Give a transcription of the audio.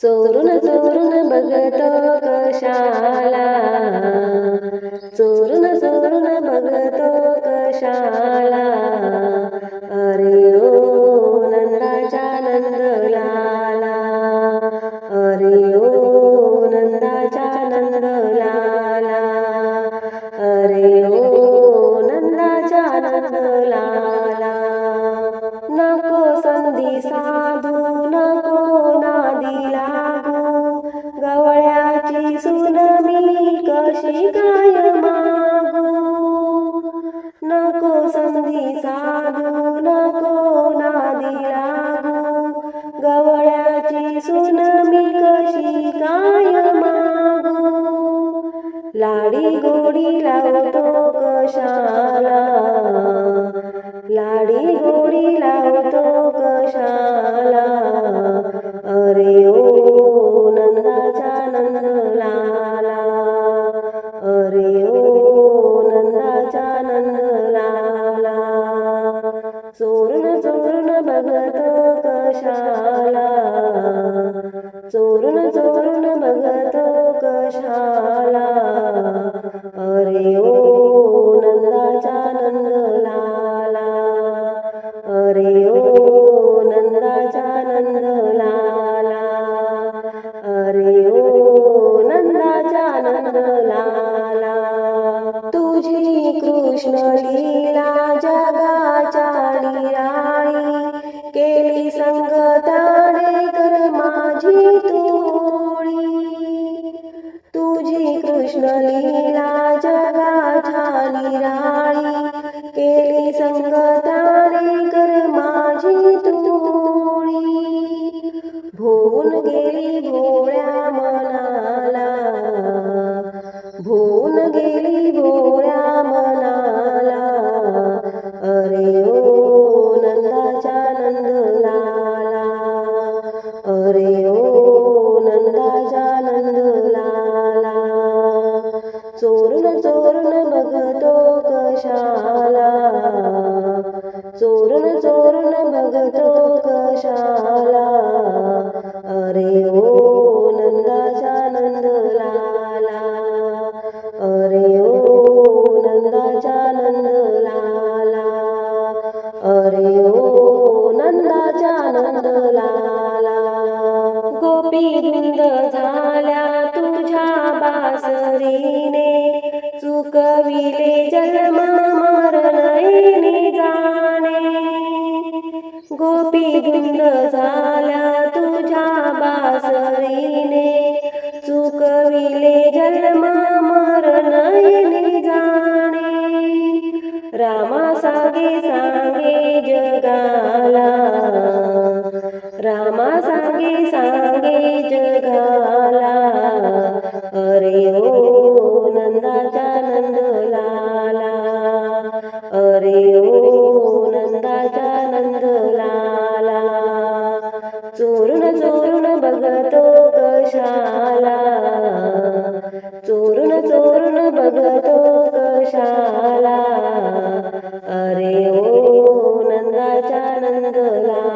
चोरून चोरून बघतो कशाला, चोरून चोरून बघतो कशाला, अरे ओ नंदाच्या नंदलाला, अरे ओ नंदाच्या नंदलाला, अरे ओ नंदाच्या नंदलाला. नको संधी साधू नको नादी लागू, गवळ्याची सून मी कशी काय मागू. नको संधी साधू नको नादी लागू, गवळ्याची सून मी कशी काय मागू. लाडी गोडी लावतो कशाला, लाडी गोडी लावतो कशाला, अरे ओ नंदाच्या नंदलाला, अरे ओ नंदाच्या नंदलाला. चोरून चोरून बघतो कशाला, चोरून चोरून बघतो कशाला, अरे ओ नंदाच्या नंदलाला, अरे ओ नंदाच्या नंदलाला, अरे ओ नंदाच्या नंदलाला. तुझी कृष्ण लीला जगाच्या निराळी, केली संगताने कर माझी तोडी. तुझी कृष्ण लीला जगाच्या निराळी, केली संगताने कर माझी तोडी. भोवून गेली भोळ्या मनाला, भोवून गेली भोळ्या मनाला, अरे ओ नंदाच्या नंदलाला, अरे ओ नंदाच्या नंदलाला. चोरून चोरून बघतो कशाला, चोरून चोरून बघतो कशाला, अरे ओ नंदाच्या नंदलाला, अरे ओ नंदाच्या नंदलाला, अरे ओ नंदाच्या नंदलाला. गोपी धुंद झाल्या तुझ्या बासरीने, चुकविले जन्म मरण येणे जाणे. गोपी धुंद झाल्या तुझ्या बासरीने, चुकविले जन्म मरण येणे जाणे. रामा सांगे सांगे जगाला, रामा सांगे सांगे जगाला, अरे ओ नंदाच्या नंदलाला, अरे ओ नंदाच्या नंदलाला. चोरून चोरून बघतो कशाला, चोरून चोरून बघतो कशाला, अरे ओ नंदाच्या नंदलाला,